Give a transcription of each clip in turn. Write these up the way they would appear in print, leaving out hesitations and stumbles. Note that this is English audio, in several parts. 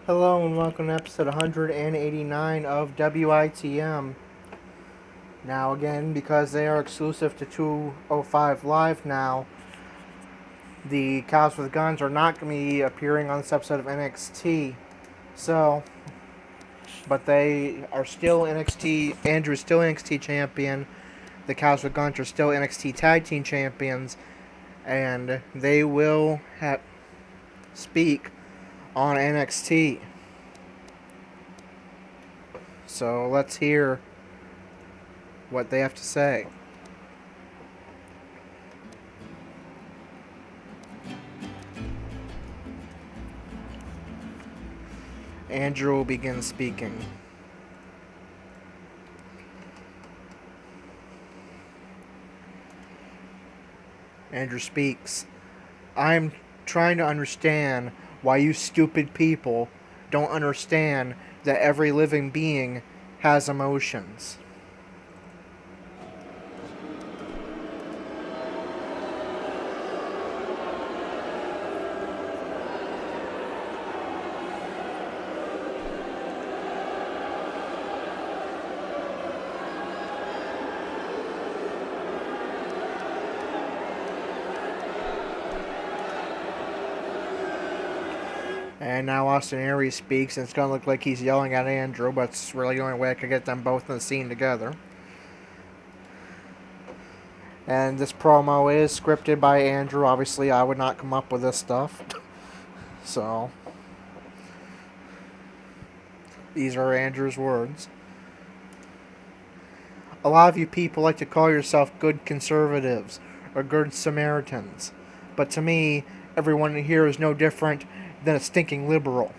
Hello and welcome to episode 189 of WITM. Now again, because they are exclusive to 205 Live now, the Cows with Guns are not going to be appearing on this episode of NXT. So, but they are still NXT, Andrew's still NXT champion, the Cows with Guns are still NXT Tag Team champions, and they will speak on NXT. So let's hear what they have to say. Andrew will begin speaking. Andrew speaks. I'm trying to understand why you stupid people don't understand that every living being has emotions. And now Austin Aries speaks, and it's going to look like he's yelling at Andrew, but it's really the only way I could get them both in the scene together. And this promo is scripted by Andrew. Obviously, I would not come up with this stuff. So, these are Andrew's words. A lot of you people like to call yourself good conservatives or good Samaritans. But to me, everyone here is no different than a stinking liberal.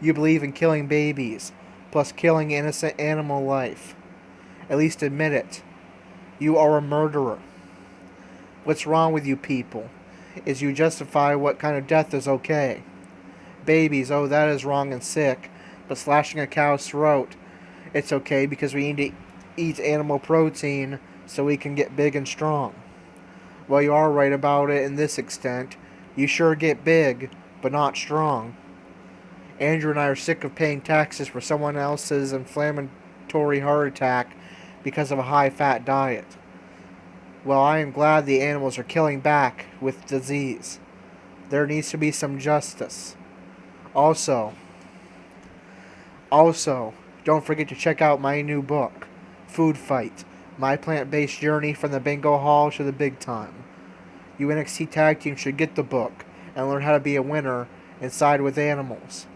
You believe in killing babies, plus killing innocent animal life. At least admit it. You are a murderer. What's wrong with you people is you justify what kind of death is okay. Babies, oh, that is wrong and sick, but slashing a cow's throat, it's okay because we need to eat animal protein so we can get big and strong. Well, you are right about it in this extent. You sure get big, but not strong. Andrew and I are sick of paying taxes for someone else's inflammatory heart attack because of a high-fat diet. Well, I am glad the animals are killing back with disease. There needs to be some justice. Also, don't forget to check out my new book, Food Fight, My Plant-Based Journey from the Bingo Hall to the Big Time. You NXT Tag Team should get the book and learn how to be a winner and side with animals.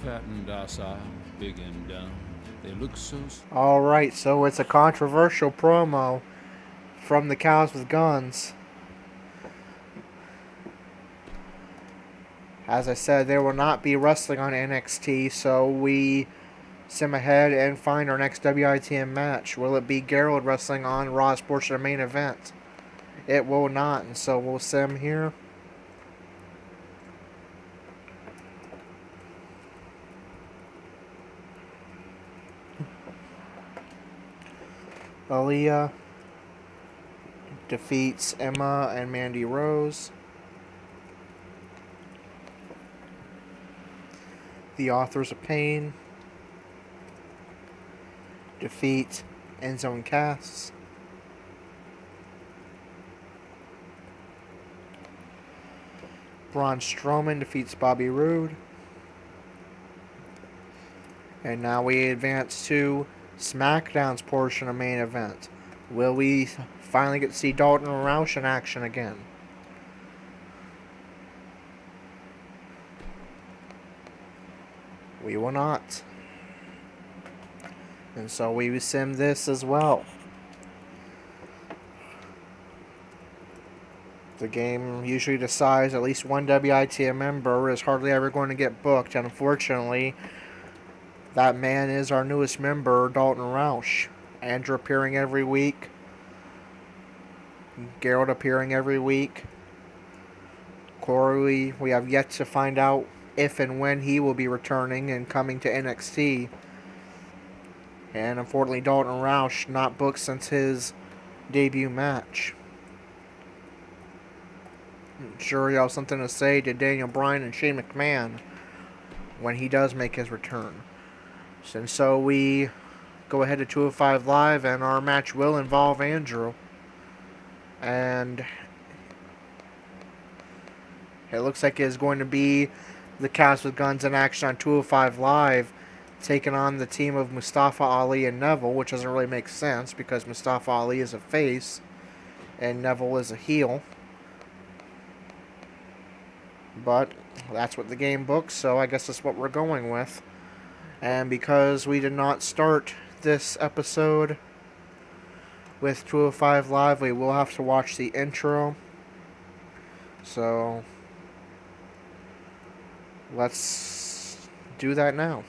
Fat and docile, big and dumb. They look so. Alright, so it's a controversial promo from the Cows with Guns. As I said, they will not be wrestling on NXT, so we sim ahead and find our next WITM match. Will it be Gerald wrestling on Raw's portion of the main event? It will not, and so we'll sim here. Aaliyah defeats Emma and Mandy Rose. The Authors of Pain defeat Enzo and Cass. Braun Strowman defeats Bobby Roode. And now we advance to SmackDown's portion of main event. Will we finally get to see Dalton and Roush in action again? We will not. And so we sim this as well. The game usually decides at least one WITM member is hardly ever going to get booked, and unfortunately, that man is our newest member, Dalton Roush. Andrew appearing every week, Gerald appearing every week. Corey, we have yet to find out if and when he will be returning and coming to NXT. And unfortunately, Dalton Roush not booked since his debut match. I'm sure he'll have something to say to Daniel Bryan and Shane McMahon when he does make his return. And so we go ahead to 205 Live, and our match will involve Andrew. And it looks like it's going to be the Cast with Guns in action on 205 Live, taking on the team of Mustafa Ali and Neville, which doesn't really make sense because Mustafa Ali is a face and Neville is a heel. But that's what the game books, so I guess that's what we're going with. And because we did not start this episode with 205 Live, we will have to watch the intro. So let's do that now.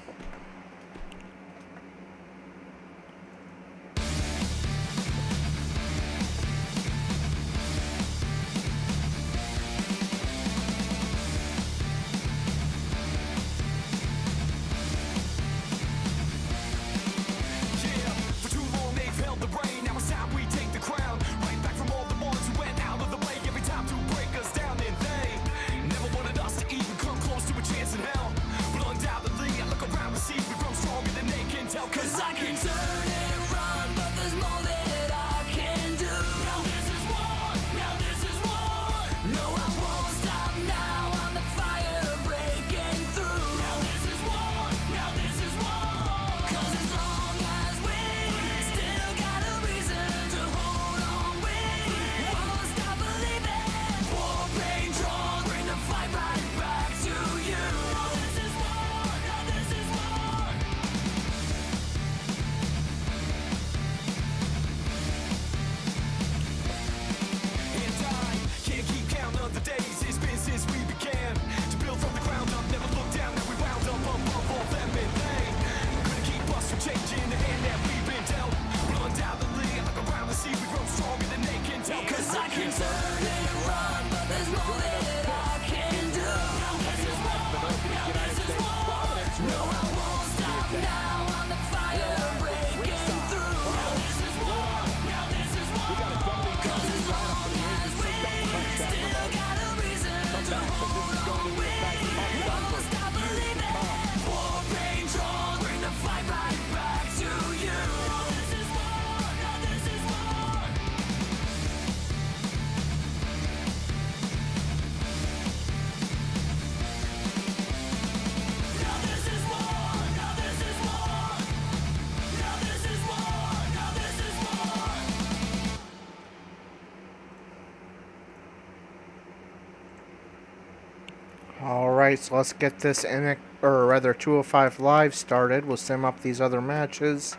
Alright, so let's get this 205 Live started. We'll sim up these other matches.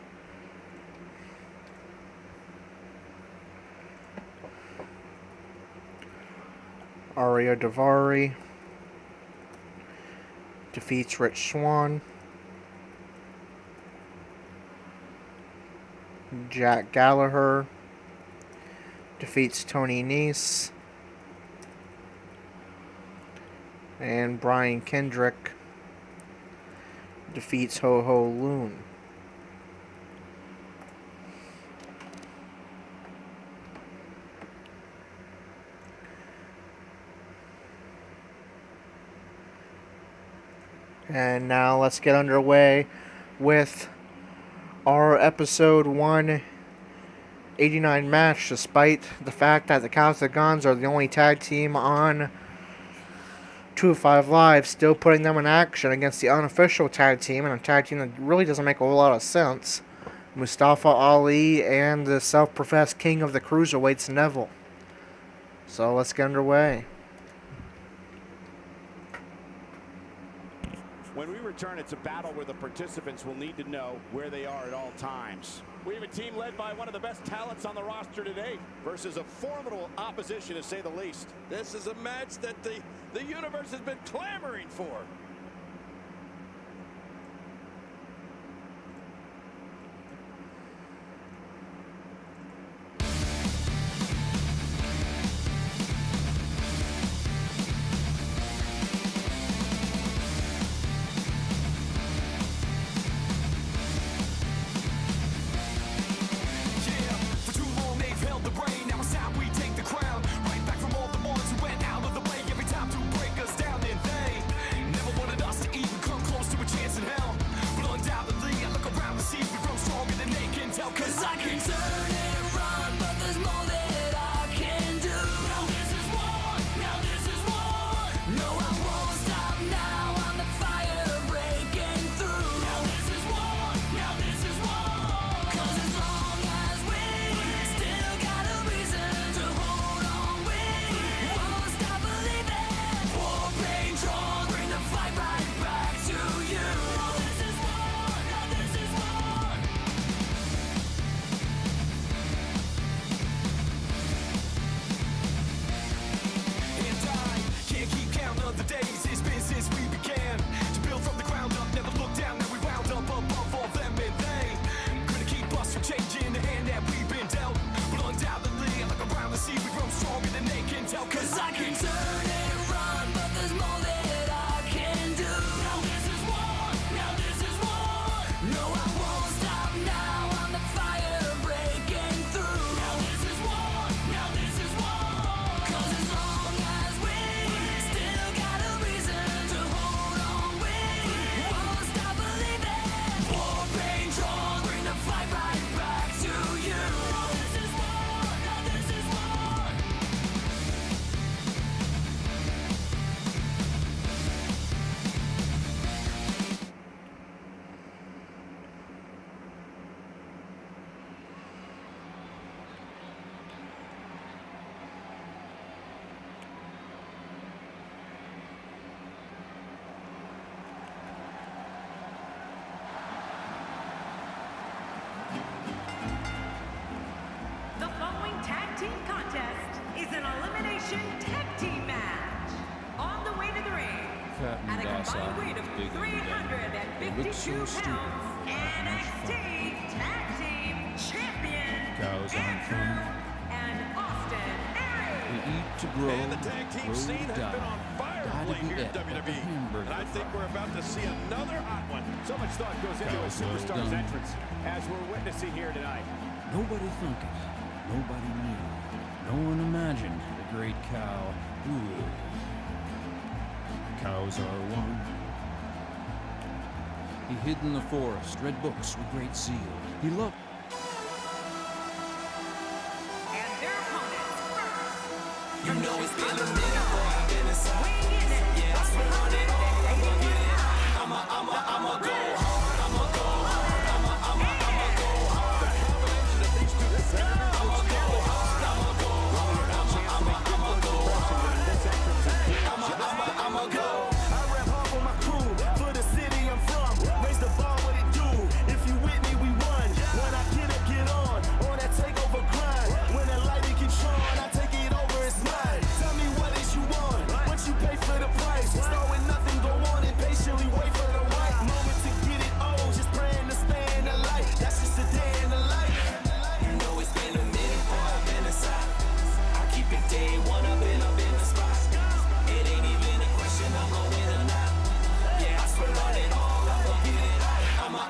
Aria Davari defeats Rich Swann. Jack Gallagher defeats Tony Nese. And Brian Kendrick defeats Ho Ho Loon. And now let's get underway with our episode 189 match, despite the fact that the Cast of Guns are the only tag team on 205 Live, still putting them in action against the unofficial tag team, and a tag team that really doesn't make a whole lot of sense. Mustafa Ali and the self-professed king of the Cruiserweights, Neville. So let's get underway. When we return, it's a battle where the participants will need to know where they are at all times. We have a team led by one of the best talents on the roster today versus a formidable opposition, to say the least. This is a match that the universe has been clamoring for. team contest is an elimination tag team match. On the way to the ring, Fat and at a docile, combined weight of big and dumb. They look so 352 stupid. pounds, NXT Tag Team Champion Cows aren't fun. Andrew and Austin Aries. We eat to grow, And the tag team grow scene to has die. been on fire Gotta lately be here it, in like a WWE. hamburger And I think fry. we're about to see another hot one. So much thought goes into a Cows well superstar's done. entrance, as we're witnessing here tonight. Nobody thunk it. Nobody knew. No one imagined the great cow. Ooh. Cows are one. He hid in the forest, read books with great zeal. He loved. And their opponents first. You know it's been a minute, boy, I've been inside. Weighing in at Yeah, I spent on it all, I'ma get it. I'ma go hard, I'ma go hard, I'ma go hard. Combination of these two competitors looks nearly I'ma go. I rap hard for my crew, for the city I'm from. Raise the bar, what it do? If you with me, we won. When I get on that takeover grind. When that lighting gets on, I take it over, it's mine. Tell me what is you want, what you pay for the price. Start with nothing, go on and patiently wait for the right moment to get it on. Just praying to stay in the light, that's just a day in the life. You know it's been a minute, boy, I've been inside. I keep it day one, I've been the spot. It ain't even a question, I'm gonna win or not. Yeah, I swear on it all, I'ma get it. I'ma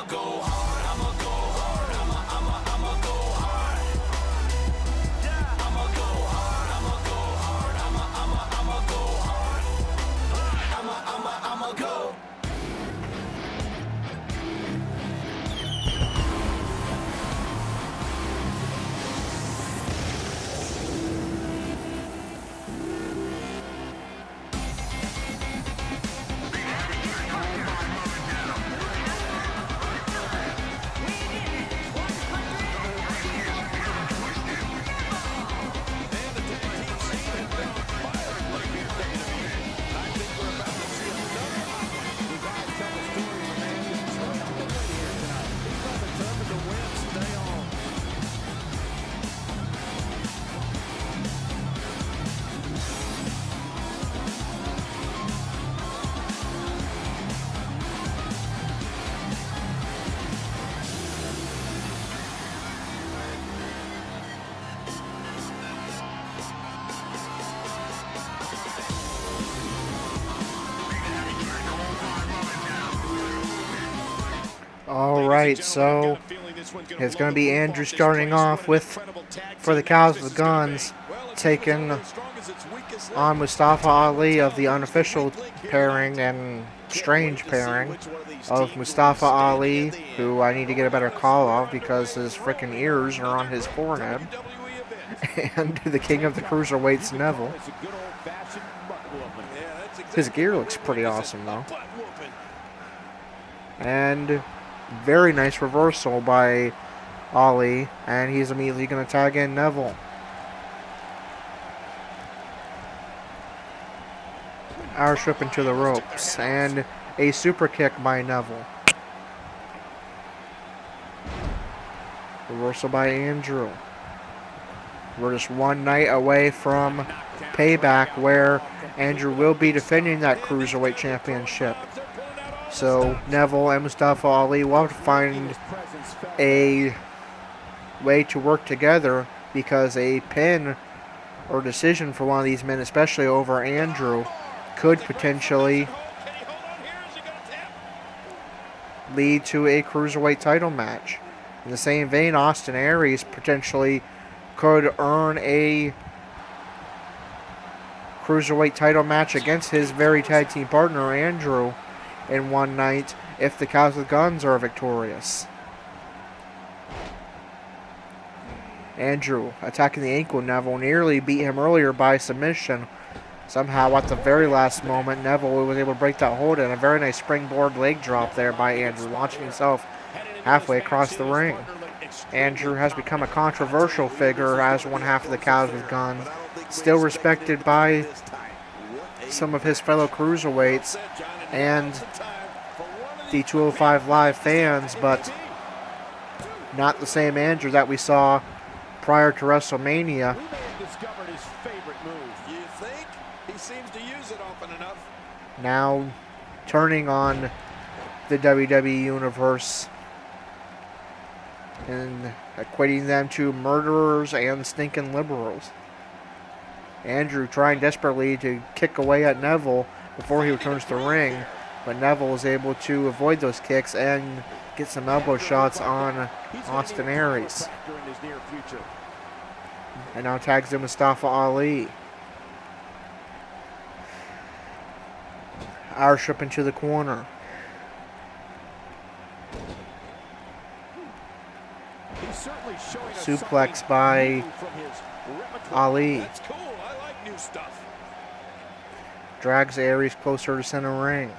go hard, I'ma go hard, I'ma go hard. Yeah, I'ma go hard, I'ma go hard, I'ma go hard. I'ma go. All right, so it's going to be Andrew starting off with, for the Cows with Guns, taking on Mustafa Ali of the unofficial pairing and strange pairing of Mustafa Ali, who I need to get a better call of because his freaking ears are on his forehead, and the king of the Cruiserweights, Neville. His gear looks pretty awesome, though. And very nice reversal by Ali, and he's immediately going to tag in Neville. Irish whip into the ropes, and a super kick by Neville. Reversal by Andrew. We're just one night away from Payback, where Andrew will be defending that Cruiserweight Championship. So Neville and Mustafa Ali will have to find a way to work together, because a pin or decision for one of these men, especially over Andrew, could potentially lead to a Cruiserweight title match. In the same vein, Austin Aries potentially could earn a Cruiserweight title match against his very tag team partner, Andrew, in one night if the Cows with Guns are victorious. Andrew attacking the ankle. Neville nearly beat him earlier by submission. Somehow at the very last moment, Neville was able to break that hold, and a very nice springboard leg drop there by Andrew, launching himself halfway across the ring. Andrew has become a controversial figure as one half of the Cows with Guns, still respected by some of his fellow Cruiserweights and the 205 Live fans, but not the same Andrew that we saw prior to WrestleMania. We may have discovered his favorite move. You think? He seems to use it often enough. Now turning on the WWE Universe and equating them to murderers and stinking liberals. Andrew trying desperately to kick away at Neville before he returns to the ring, but Neville is able to avoid those kicks and get some elbow shots on Austin Aries. And now tags in Mustafa Ali. Irish up into the corner. Suplex by Ali. That's cool. I like new stuff. Drags Aries closer to center ring.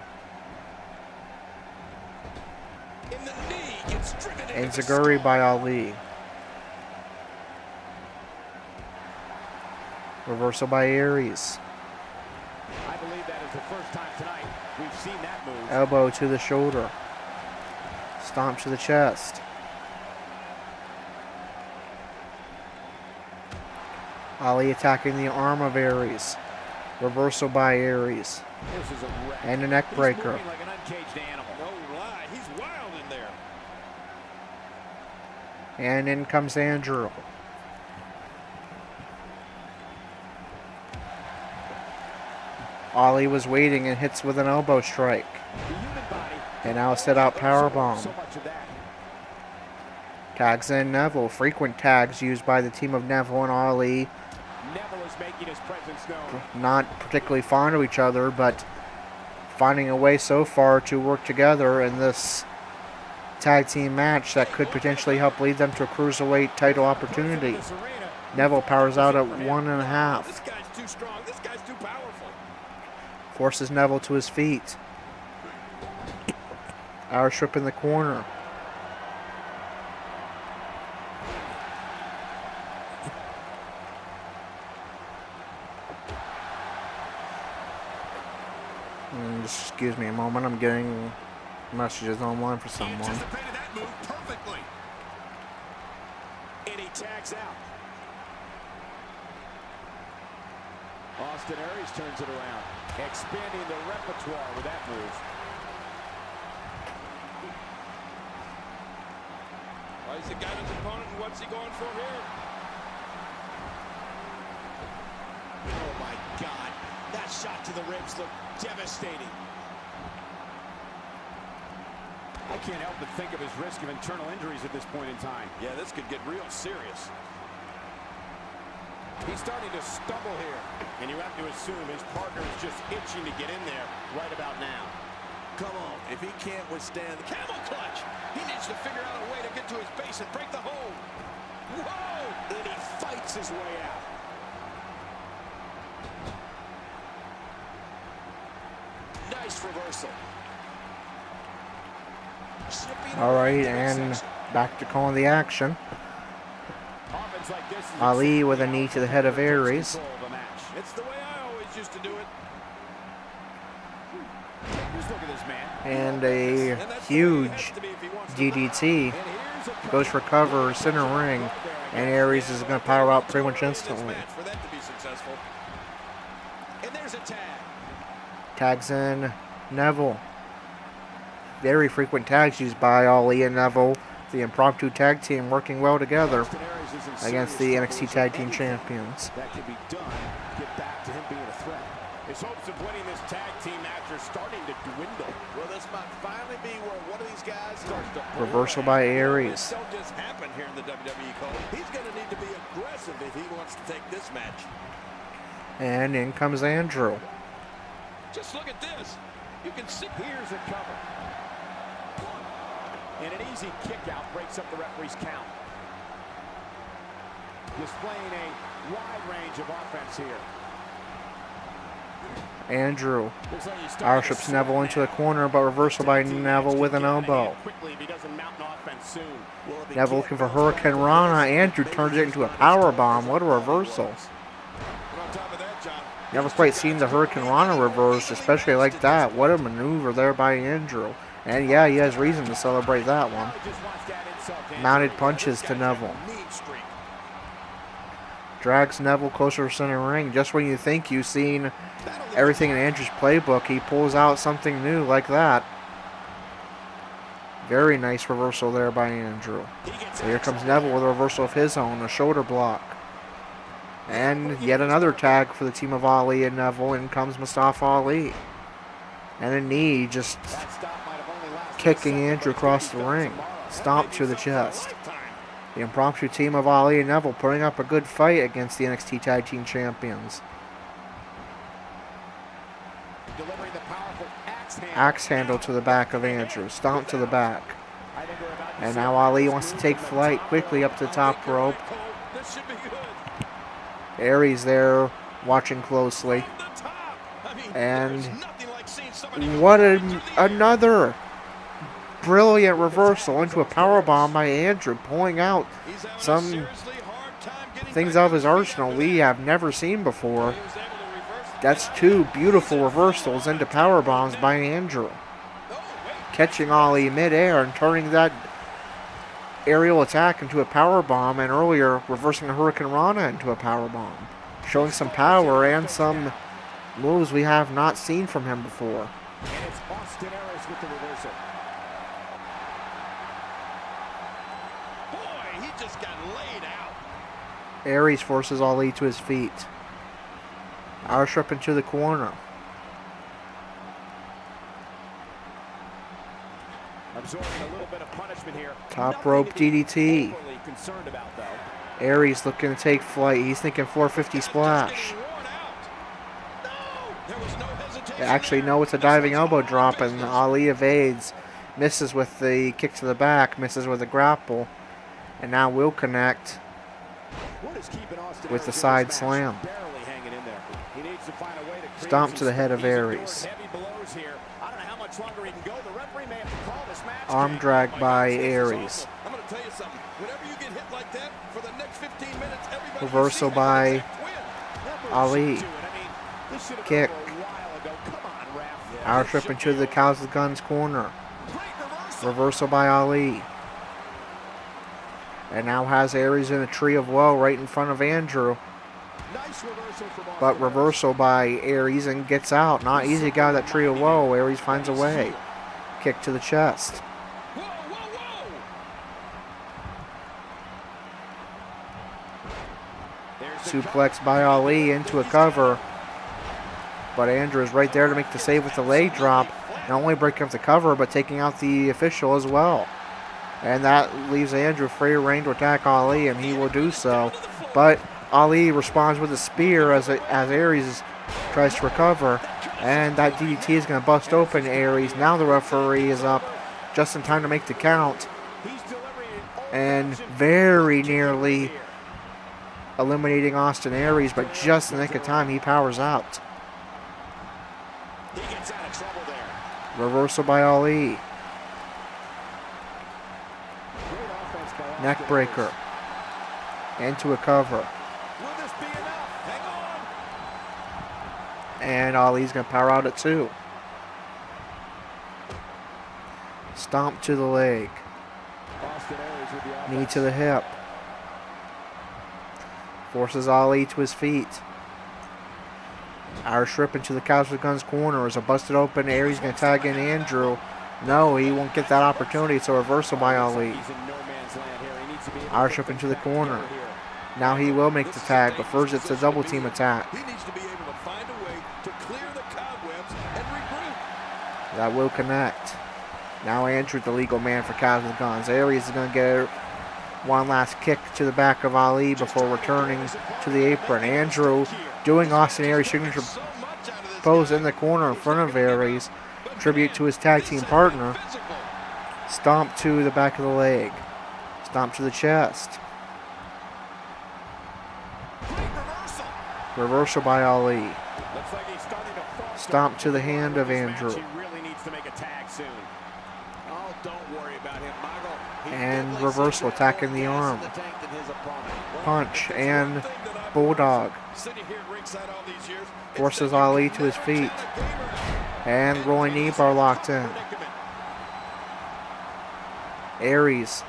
In the knee, gets driven And into the Zaguri skull. by Ali. Reversal by Aries. I believe that is the first time tonight we've seen that move. Elbow to the shoulder. Stomp to the chest. Ali attacking the arm of Aries. Reversal by Aries. This is a wreck. And a neck He's breaker. moving like an uncaged animal. No lie, he's wild in there. And in comes Andrew. Ali was waiting and hits with an elbow strike. The human body. And now a sit-out powerbomb. So much of that. Tags in Neville. Frequent tags used by the team of Neville and Ali. Neville is making his presence known. Not particularly fond of each other, but finding a way so far to work together in this tag team match that could potentially help lead them to a Cruiserweight title opportunity. This arena. Neville powers out at 1.5. This guy's too strong. This guy's too powerful. Forces Neville to his feet. Irish whip in the corner. Just excuse me a moment. I'm getting messages online for He someone. anticipated that move perfectly. And he tags out. Austin Aries turns it around, expanding the repertoire with that move. Well, he's got his opponent, and what's he going for here? Oh my God, that shot to the ribs looked devastating. I can't help but think of his risk of internal injuries at this point in time. Yeah, this could get real serious. He's starting to stumble here, and you have to assume his partner is just itching to get in there right about now. Come on, if he can't withstand the camel clutch, he needs to figure out a way to get to his base and break the hold. Whoa! And he fights his way out. Nice reversal. All right, and back to calling the action. Offense like this is Ali with a knee to the head of Aries. control of the match. It's the way I always used to do it. Just look at this man. And a huge DDT. Goes for cover, center ring, and Aries is going to power out pretty much instantly. For that to be successful. And there's a tag. Tags in Neville. Very frequent tags used by Ali and Neville. The impromptu tag team working well together Austin Aries is in against serious the trouble. NXT Tag Team Champions. That can be done. Get back to him being a threat. His hopes of winning this tag team match are starting to dwindle. Well, this might finally be where one of these guys starts to Reversal by Aries. This don't just happen here in the WWE, Cole. He's going to need to be aggressive if he wants to take this match. And in comes Andrew. Just look at this. You can see. Here's a cover. And an easy kick out breaks up the referee's count. Displaying a wide range of offense here. Andrew Looks like he's starting Irish to whips slow Neville into the down. corner, but reversal by Team Neville match with can an get out of elbow. hand quickly if he doesn't mount an offense soon. Well, if he Neville can't looking for bounce back Hurricane to Rana. the Andrew maybe turns it he's into a got power his bomb. What a own reversal. And on top of that, John, Never quite seen the Hurricane Rana reverse, especially like that. What a maneuver there by Andrew. And yeah, he has reason to celebrate that one. Just watch that insult to Mounted Andrew. punches to Neville. mean streak. Drags Neville closer to center ring. Just when you think you've seen everything in Andrew's playbook, he pulls out something new like that. Very nice reversal there by Andrew. So here comes Neville with a reversal of his own, a shoulder block. And yet another tag for the team of Ali and Neville. In comes Mustafa Ali. And a knee just kicking Andrew across the ring. Stomp to the chest. The impromptu team of Ali and Neville putting up a good fight against the NXT Tag Team Champions. Axe handle to the back of Andrew. Stomp to the back. And now Ali wants to take flight quickly up to the top rope. Aries there watching closely. And what another brilliant reversal into a powerbomb by Andrew, pulling out some things out of his arsenal we have never seen before. That's two beautiful reversals into powerbombs by Andrew. Catching Ali midair and turning that aerial attack into a powerbomb, and earlier reversing a Hurricane Rana into a powerbomb. Showing some power and some moves we have not seen from him before. And it's Austin Aries with the reversal. Boy, he just got laid out. Aries forces Ali to his feet. Roush up into the corner. Absorbing a little bit of punishment here. Top rope DDT. Concerned about, though. Aries looking to take flight. He's thinking 450 splash. Actually, no, it's a diving elbow drop, and Ali evades. Misses with the kick to the back. Misses with a grapple. And now will connect with the side slam. Stomp to the head of Aries. Arm drag by Aries. Reversal by Ali. Kick. Roush up into the Cows with Guns corner. Reversal by Ali. And now has Aries in a tree of woe right in front of Andrew. But reversal by Aries and gets out. Not easy to get out of that tree of woe. Aries finds a way. Kick to the chest. Suplex by Ali into a cover. But Andrew is right there to make the save with the leg drop. Not only breaking up the cover, but taking out the official as well. And that leaves Andrew free reign to attack Ali, and he will do so. But Ali responds with a spear as Aries tries to recover. And that DDT is going to bust open Aries. Now the referee is up just in time to make the count. And very nearly eliminating Austin Aries, but just in the nick of time, he powers out. He gets out of trouble there. Reversal by Ali. Neck breaker. Into a cover. Will this be enough? Hang on. And Ali's going to power out at 2. Stomp to the leg. Knee to the hip. Forces Ali to his feet. Irish rip into the Cows with Guns corner. Is a busted open. Aries going to tag in Andrew. No, he won't get that opportunity. It's a reversal by Ali. Irish rip into the corner. Now he will make the tag, but first it's a double team attack. He needs to be able to find a way to clear the cobwebs and regroup. That will connect. Now Andrew, the legal man for Cows with Guns. Aries is going to get one last kick to the back of Ali before returning to the apron. Andrew doing Austin Aries' signature pose in the corner in front of Aries. Tribute to his tag team partner. Stomp to the back of the leg. Stomp to the chest. Reversal by Ali. Stomp to the hand of Andrew. And reversal, attacking the arm. Punch and bulldog. Forces Ali to his feet. And rolling knee bar locked in. Aries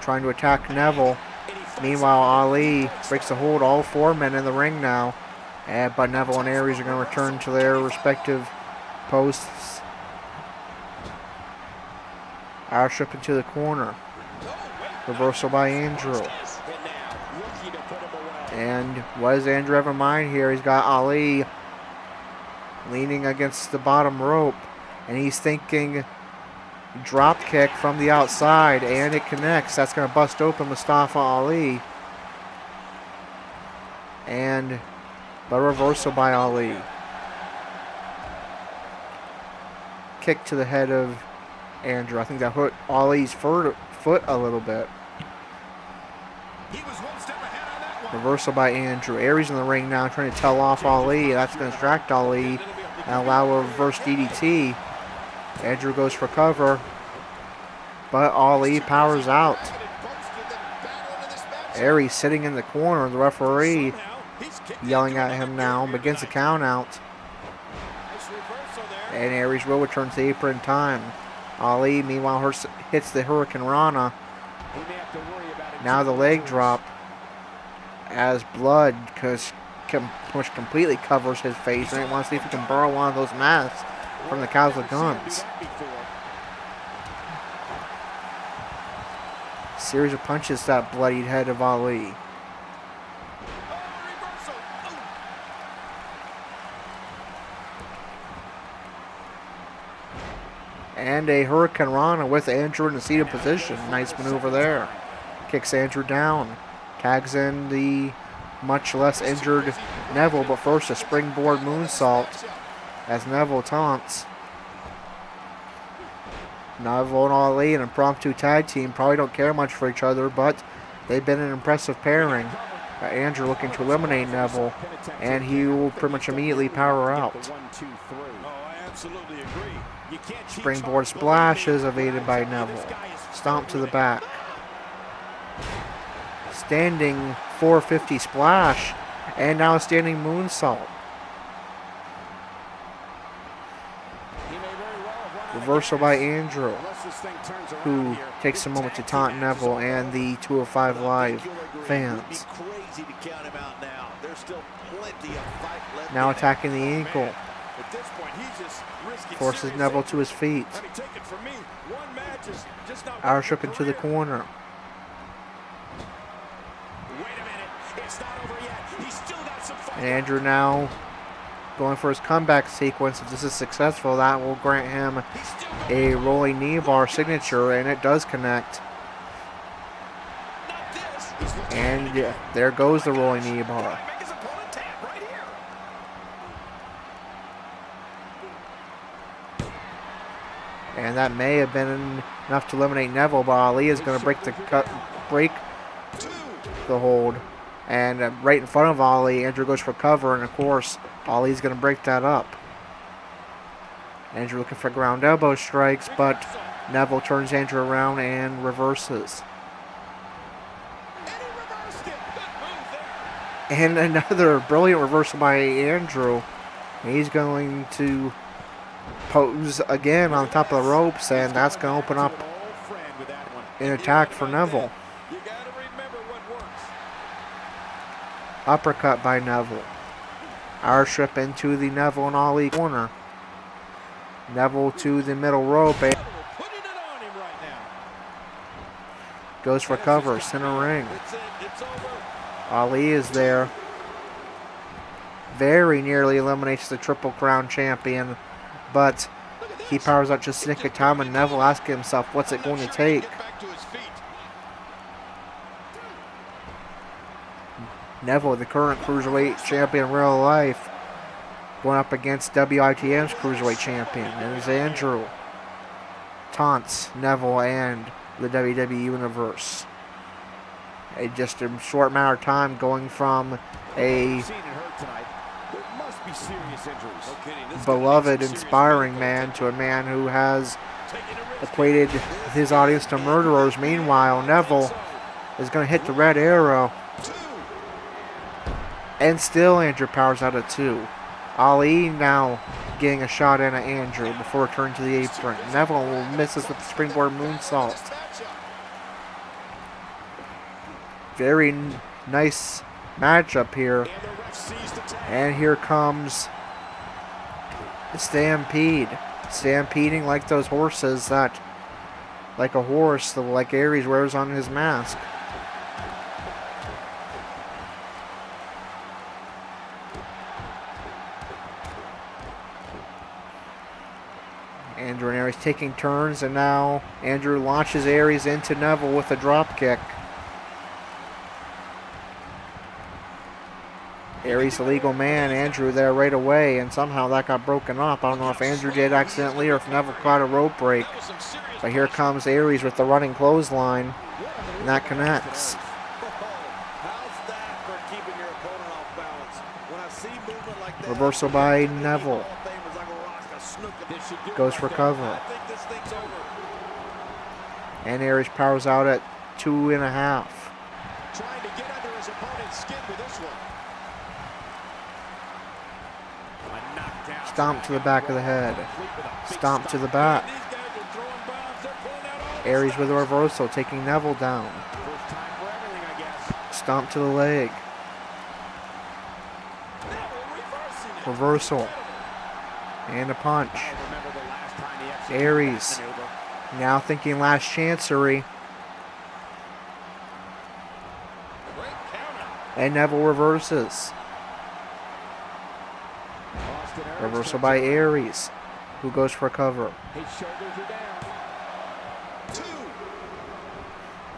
trying to attack Neville. Meanwhile, Ali breaks the hold. All 4 men in the ring now. But Neville and Aries are going to return to their respective posts. Roush up into the corner. Reversal by Andrew. And what does Andrew have in mind here? He's got Ali leaning against the bottom rope. And he's thinking drop kick from the outside. And it connects. That's going to bust open Mustafa Ali. And but reversal by Ali. Kick to the head of Andrew. I think that hurt Ali's foot a little bit. He was one step ahead on that one. Reversal by Andrew. Aries in the ring now trying to tell off Ali. That's going to distract Ali and allow a reverse DDT. Andrew goes for cover. But Ali powers out. Aries sitting in the corner. The referee yelling at him now. Begins the count out. And Aries will return to the apron in time. Ali, meanwhile, hits the Hurricane Rana. Now the leg drop as blood completely covers his face. And he wants to see if he can borrow one of those masks from the Cows with Guns. Series of punches to that bloodied head of Ali. And a Hurricane Rana with Andrew in the seated position. Nice maneuver there. Kicks Andrew down. Tags in the much less injured Neville, but first a springboard moonsault as Neville taunts. Neville and Ali, an impromptu tag team, probably don't care much for each other, but they've been an impressive pairing. Andrew looking to eliminate Neville, and he will pretty much immediately power out. Springboard splash is evaded by Neville. Stomp to the back. Standing 450 splash, and now a standing moonsault. Reversal by Andrew, who takes a moment to taunt Neville and the 205 Live fans. Now attacking the ankle. Forces Neville to his feet. Roush up into the corner. And Andrew now going for his comeback sequence. If this is successful, that will grant him a rolling knee bar signature, and it does connect. And there goes the rolling knee bar. And that may have been enough to eliminate Neville, but Ali is going to break the hold. And right in front of Ali, Andrew goes for cover, and of course, Ali's going to break that up. Andrew looking for ground elbow strikes, but Neville turns Andrew around and reverses. And another brilliant reversal by Andrew. He's going to pose again on top of the ropes, and that's going to open up an attack for Neville. Uppercut by Neville. Roush up into the Neville and Ali corner. Neville to the middle rope. And goes for cover. Center ring. Ali is there. Very nearly eliminates the Triple Crown champion. But he powers out just a nick of time, and Neville asking himself, what's it going to take? Neville, the current Cruiserweight champion in real life, going up against WITM's Cruiserweight champion. And it's Andrew. Taunts Neville and the WWE Universe. Just a short matter of time going from a beloved, inspiring man to a man who has equated his audience to murderers. Meanwhile, Neville is going to hit the red arrow. And still Andrew powers out at 2. Ali now getting a shot in at Andrew before returning to the apron. Neville misses with the springboard moonsault. very nice matchup here. And the ref sees the tag. And here comes the stampede. Stampeding like those horses that, like a horse, like Aries wears on his mask. Andrew and Aries taking turns, and now Andrew launches Aries into Neville with a drop kick. Aries, the legal man, Andrew there right away, and somehow that got broken up. I don't know if Andrew did accidentally or if Neville caught a rope break. But here comes Aries with the running clothesline, and that connects. How's that for keeping your opponent off balance? When I see movement like that, Reversal by Neville. Goes for cover. I think this thing's over. And Aries powers out at 2.5. Trying to get under his opponent's skin with this one. A knockdown. Stomp to the back of the head. Stomp to the back. These guys are throwing bombs. They're pulling out all Aries with a reversal, taking Neville down. First time for everything, I guess. Stomp to the leg. Reversal. And a punch. Remember the last time he executed Aries. that maneuver. Now thinking last chancery. Great counter. And Neville reverses. Austin Aries Reversal by Aries, who goes for cover. His shoulders are down. 2.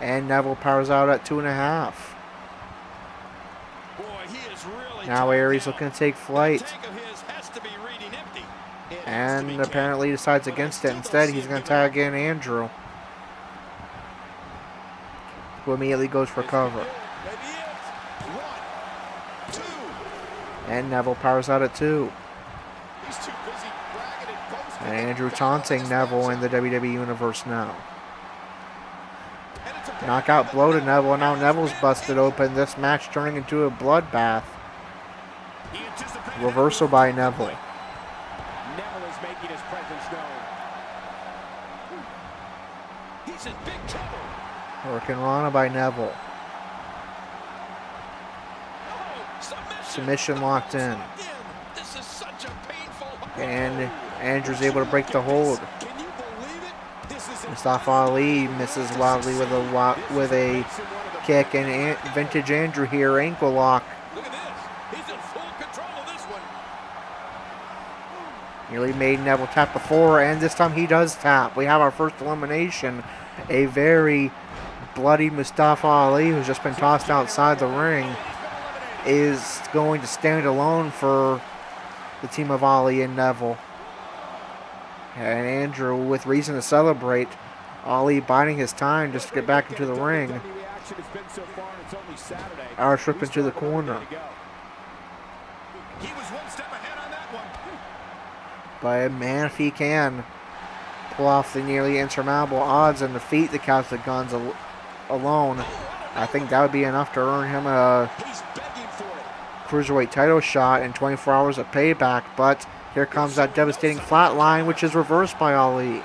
And Neville powers out at 2.5. Boy, he is really Now tough Aries now. looking to take flight. The tank of his has to be reading empty. It has to And be apparently decides against it. Instead, he's going to tag in Andrew, who immediately goes for cover. Maybe it. 1, 2. And Neville powers out at 2. He's too busy bragging and boasting. And Andrew taunting Neville in the WWE Universe now. And it's a Knockout blow to Neville, and now Neville's busted open. This match turning into a bloodbath. He anticipated Reversal by Neville. Neville is making his presence known. He's in big trouble. Hurricane Rana by Neville. Oh, submission. Submission locked in. Again, this is such a painful. And Andrew's able to break the hold. Can you believe it? This is Mustafa Ali misses wildly with a kick, and Vintage Andrew here, ankle lock. Look at this. He's in full control of this one. Nearly made Neville tap before, and this time he does tap. We have our first elimination. A very bloody Mustafa Ali, who's just been tossed outside the ring, is going to stand alone for the team of Ali and Neville. And Andrew, with reason to celebrate, Ali biding his time just to get back into the ring. reaction has been so far, and it's only Saturday. Irish whip into the corner. He was one step ahead on that one. But man, if he can pull off the nearly insurmountable odds and defeat the Catholic Guns alone, I think that would be enough to earn him a He's begging for it. Cruiserweight title shot in 24 hours of payback. But here comes that devastating flatline, which is reversed by Ali.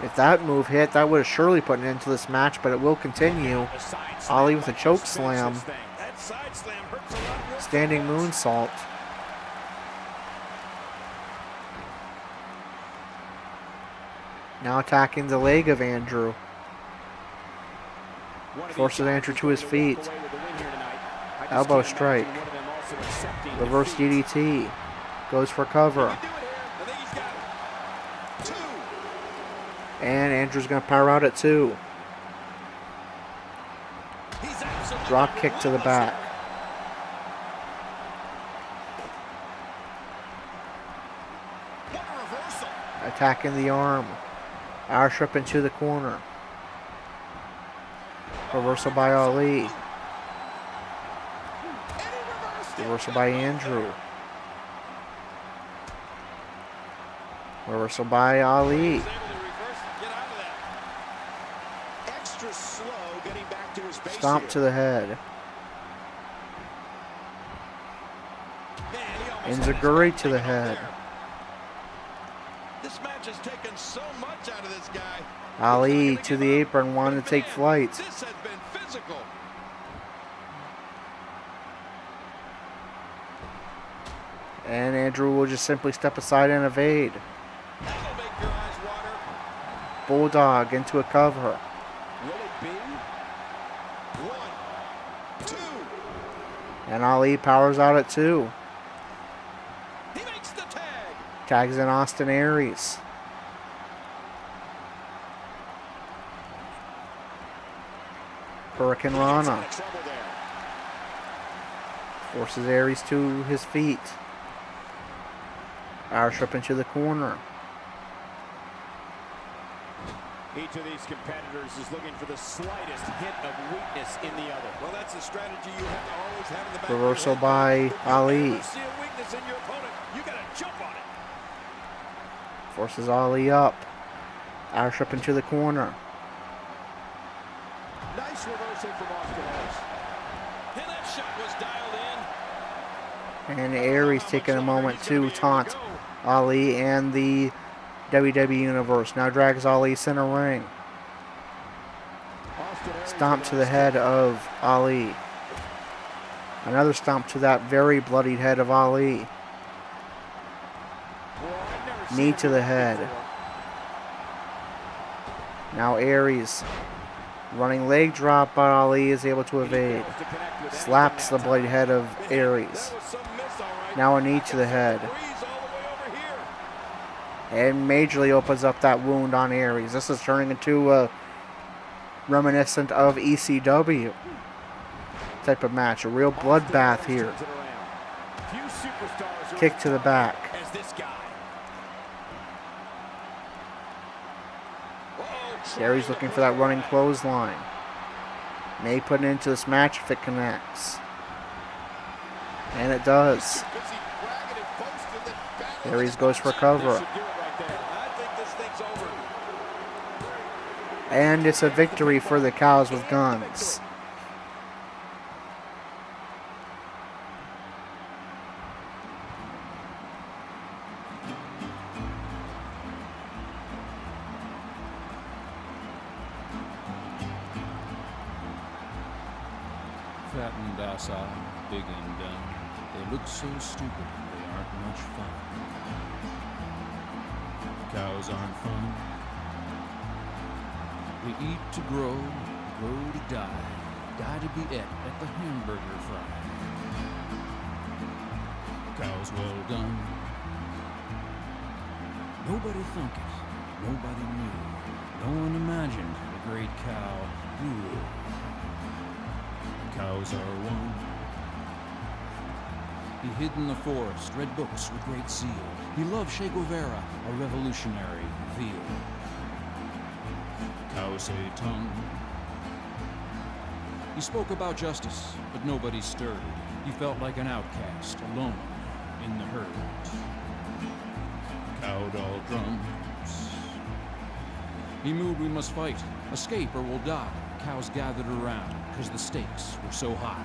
If that move hit, that would have surely put an end to this match, but it will continue. Ali with a choke slam. That side slam hurts a lot more. Standing moonsault. Now attacking the leg of Andrew. Forces Andrew to his feet. Elbow strike. Reverse DDT. Goes for cover. And Andrew's going to power out at 2. Drop kick to the back. Attacking the arm. Irish whip into the corner. Reversal by Ali. Reversal by Andrew. Reversal by Ali. Extra slow getting back to his base Stomp here. to the head. Enziguri to the head. This match has taken so much out of this guy. Ali to the apron, wanting to take flight. This has been physical. And Andrew will just simply step aside and evade. That'll make your eyes water. Bulldog into a cover. Will it be? 1, 2. And Ali powers out at 2. He makes the tag. Tags in Austin Aries. Hurricane Rana Trouble there. forces Aries to his feet. Irish up into the corner. Each of these competitors is looking for the slightest hint of weakness in the other. Well, that's a strategy you have to always have in the back. Reversal of your head. by If you Ali. ever see a weakness in your opponent, you gotta jump on it. Forces Ali up. Irish up into the corner. Nice reversal from Austin Aries. And that shot was dialed in. And Aries taking a moment to taunt Ali and the WWE Universe. Now drags Ali center ring. Stomp to the head of Ali. Another stomp to that very bloodied head of Ali. Knee to the head. Now Aries. Running leg drop, but Ali is able to evade. Slaps the bloody head of Aries. Now a knee to the head. And majorly opens up that wound on Aries. This is turning into reminiscent of ECW type of match. A real bloodbath here. Kick to the back. Aries looking for that running clothesline. May put it into this match if it connects. And it does. Aries goes for cover. And it's a victory for the Cows with Guns. Fat and docile, big and dumb. They look so stupid, they aren't much fun. Cows aren't fun. We eat to grow, grow to die, die to be et at the hamburger fry. Cows well done. Nobody thunk it, nobody knew. No one imagined the great cow rule. Cows are one. He hid in the forest, read books with great zeal. He loved Che Guevara, a revolutionary veal. Cow say tongue. He spoke about justice, but nobody stirred. He felt like an outcast, alone in the herd. Cow doll drums. He moved we must fight, escape or we'll die. Cows gathered around, 'cause the stakes were so high.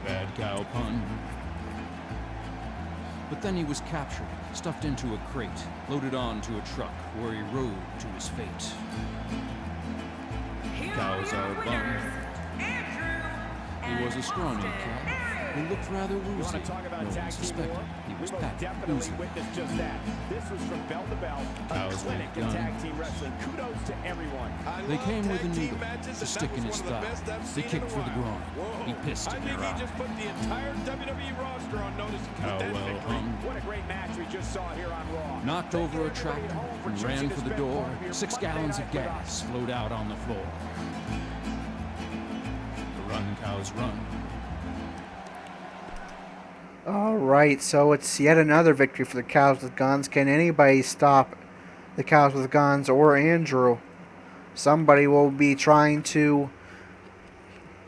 Bad cow pun. But then he was captured, stuffed into a crate, loaded onto a truck where he rode to his fate. Cows are bummed. He was a scrawny cat who looked rather woozy. No one suspected he was Pat Woozy. Just that. This was from bell to bell. Cows Clinic with in gun. tag team wrestling. Kudos to everyone. They came with a needle to stick in his thigh. They kicked for the groin. He pissed in their eye. Just put the entire WWE roster on notice. Cow well hung. What a great match we just saw here on Raw. Knocked over a tractor and ran for the door. 6 gallons of gas flowed out on the floor. The run, cows, run. Alright, so it's yet another victory for the Cows with Guns. Can anybody stop the Cows with Guns or Andrew? Somebody will be trying to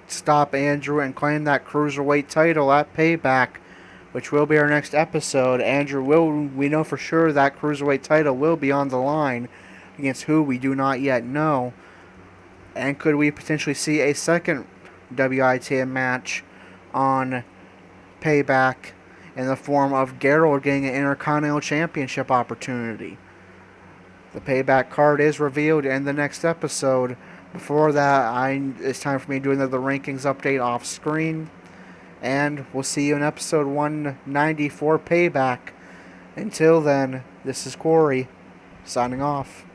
stop Andrew and claim that Cruiserweight title at Payback, which will be our next episode. We know for sure that Cruiserweight title will be on the line against who we do not yet know. And could we potentially see a second WITM match on Payback in the form of Gerald getting an Intercontinental Championship opportunity? The Payback card is revealed in the next episode. Before that, it's time for me to do another rankings update off screen. And we'll see you in episode 194 Payback. Until then, this is Corey, signing off.